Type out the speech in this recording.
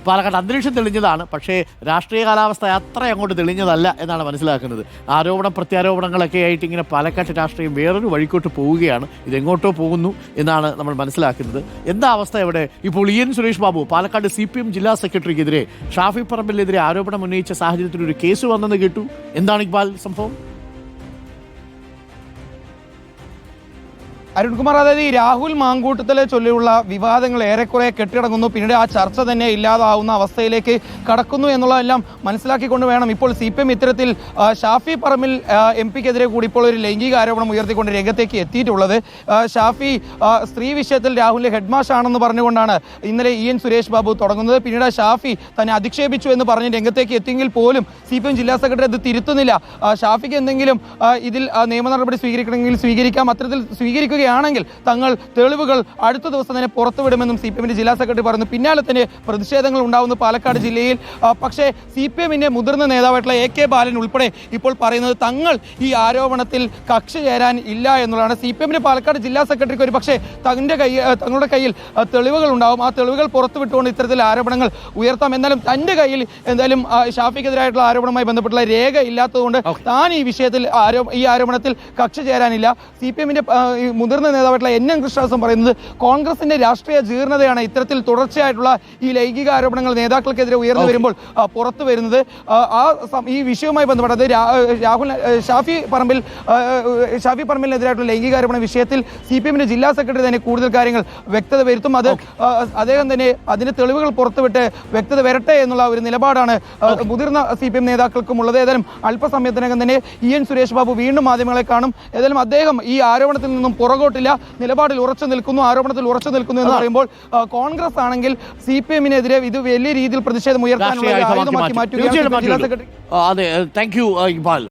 പാലക്കാട് അന്തരീക്ഷം തെളിഞ്ഞതാണ്. പക്ഷേ രാഷ്ട്രീയ കാലാവസ്ഥ അത്ര അങ്ങോട്ട് തെളിഞ്ഞതല്ല എന്നാണ് മനസ്സിലാക്കുന്നത്. ആരോപണം പ്രത്യാരോപണങ്ങളൊക്കെ ആയിട്ട് ഇങ്ങനെ പാലക്കാട്ട് രാഷ്ട്രീയം വേറൊരു വഴിക്കോട്ട് പോവുകയാണ്. ഇതെങ്ങോട്ടോ പോകുന്നു എന്നാണ് നമ്മൾ മനസ്സിലാക്കുന്നത്. എന്താ അവസ്ഥ ഇവിടെ? ഇപ്പോൾ E N Suresh Babu Palakkad CPM ജില്ലാ സെക്രട്ടറിക്കെതിരെ ഷാഫി പറമ്പിലിനെതിരെ ആരോപണം ഉന്നയിച്ച സാഹചര്യത്തിൽ ഒരു കേസ് വന്നെന്ന് കേട്ടു. എന്താണ് ഇക്ബാൽ സംഭവം? അരുൺകുമാർ, അതായത് ഈ രാഹുൽ മാങ്കൂട്ടത്തിലെ ചൊല്ലിയുള്ള വിവാദങ്ങൾ ഏറെക്കുറെ കെട്ടിടങ്ങുന്നു. പിന്നീട് ആ ചർച്ച തന്നെ ഇല്ലാതാവുന്ന അവസ്ഥയിലേക്ക് കടക്കുന്നു എന്നുള്ളതെല്ലാം മനസ്സിലാക്കിക്കൊണ്ട് വേണം ഇപ്പോൾ CPM ഇത്തരത്തിൽ ഷാഫി പറമ്പിൽ MP-ക്കെതിരെ കൂടി ഇപ്പോൾ ഒരു ലൈംഗിക ആരോപണം ഉയർത്തിക്കൊണ്ട് രംഗത്തേക്ക് എത്തിയിട്ടുള്ളത്. ഷാഫി സ്ത്രീ വിഷയത്തിൽ രാഹുലിന്റെ ഹെഡ്മാഷ് ആണെന്ന് പറഞ്ഞുകൊണ്ടാണ് ഇന്നലെ ഇ എൻ സുരേഷ് ബാബു തുടങ്ങുന്നത്. പിന്നീട് ഷാഫി തന്നെ അധിക്ഷേപിച്ചു എന്ന് പറഞ്ഞ് രംഗത്തേക്ക് എത്തിയെങ്കിൽ പോലും CPM ജില്ലാ സെക്രട്ടറി അത് തിരുത്തുന്നില്ല. ഷാഫിക്ക് എന്തെങ്കിലും ഇതിൽ നിയമ നടപടി സ്വീകരിക്കണമെങ്കിൽ സ്വീകരിക്കാം. അത്തരത്തിൽ സ്വീകരിക്കുകയാണെങ്കിൽ തങ്ങൾ തെളിവുകൾ അടുത്ത ദിവസം തന്നെ പുറത്തുവിടുമെന്നും CPM-ന്റെ ജില്ലാ സെക്രട്ടറി പറഞ്ഞു. പിന്നാലെ തന്നെ പ്രതിഷേധങ്ങൾ ഉണ്ടാവുന്നു പാലക്കാട് ജില്ലയിൽ. പക്ഷേ CPM-ന്റെ മുതിർന്ന നേതാവായിട്ടുള്ള AK ബാലൻ ഉൾപ്പെടെ ഇപ്പോൾ പറയുന്നത് തങ്ങൾ ഈ ആരോപണത്തിൽ കക്ഷി ചേരാൻ ഇല്ല എന്നുള്ളതാണ്. CPM-ന്റെ പാലക്കാട് ജില്ലാ സെക്രട്ടറിക്ക് ഒരു പക്ഷേ തങ്ങളുടെ കയ്യിൽ തെളിവുകൾ ഉണ്ടാവും. ആ തെളിവുകൾ പുറത്തുവിട്ടുകൊണ്ട് ഇത്തരത്തിൽ ആരോപണങ്ങൾ ഉയർത്താം. എന്നാലും തന്റെ കയ്യിൽ എന്തായാലും ഷാഫിക്കെതിരായിട്ടുള്ള ആരോപണവുമായി ബന്ധപ്പെട്ടുള്ള രേഖ ഇല്ലാത്തതുകൊണ്ട് താൻ ഈ വിഷയത്തിൽ ഈ ആരോപണത്തിൽ കക്ഷി ചേരാനില്ല. CPM-ന്റെ മുതിർന്ന നേതാവായിട്ടുള്ള NN കൃഷ്ണദാസും പറയുന്നത് കോൺഗ്രസിന്റെ രാഷ്ട്രീയ ജീർണതയാണ് ഇത്തരത്തിൽ തുടർച്ചയായിട്ടുള്ള ഈ ലൈംഗിക ആരോപണങ്ങൾ നേതാക്കൾക്കെതിരെ ഉയർന്നു വരുമ്പോൾ പുറത്തു വരുന്നത്. ഈ വിഷയവുമായി ബന്ധപ്പെട്ടത് ഷാഫി പറമ്പിലിനെതിരായിട്ടുള്ള ലൈംഗിക ആരോപണ വിഷയത്തിൽ CPM-ന്റെ ജില്ലാ സെക്രട്ടറി തന്നെ കൂടുതൽ കാര്യങ്ങൾ വ്യക്തത വരുത്തും. അദ്ദേഹം തന്നെ അതിന്റെ തെളിവുകൾ പുറത്തുവിട്ട് വ്യക്തത വരട്ടെ എന്നുള്ള ഒരു നിലപാടാണ് മുതിർന്ന CPM നേതാക്കൾക്കും ഉള്ളത്. ഏതായാലും അല്പസമയത്തിനകം തന്നെ ഇ എൻ സുരേഷ് ബാബു വീണ്ടും മാധ്യമങ്ങളെ കാണും. ഏതായാലും അദ്ദേഹം ഈ ആരോപണത്തിൽ നിന്നും പുറകോട്ടില്ല, നിലപാടിൽ ഉറച്ചു നിൽക്കുന്നു, ആരോപണത്തിൽ ഉറച്ചു നിൽക്കുന്നു എന്ന് പറയുമ്പോൾ കോൺഗ്രസ് ആണെങ്കിൽ CPM-നെതിരെ ഇത് വലിയ രീതിയിൽ പ്രതിഷേധം ഉയർത്താനുള്ള ആയുധമാക്കി മാറ്റുകയാണ്. അതെ, താങ്ക് യു ഇക്ബാൽ.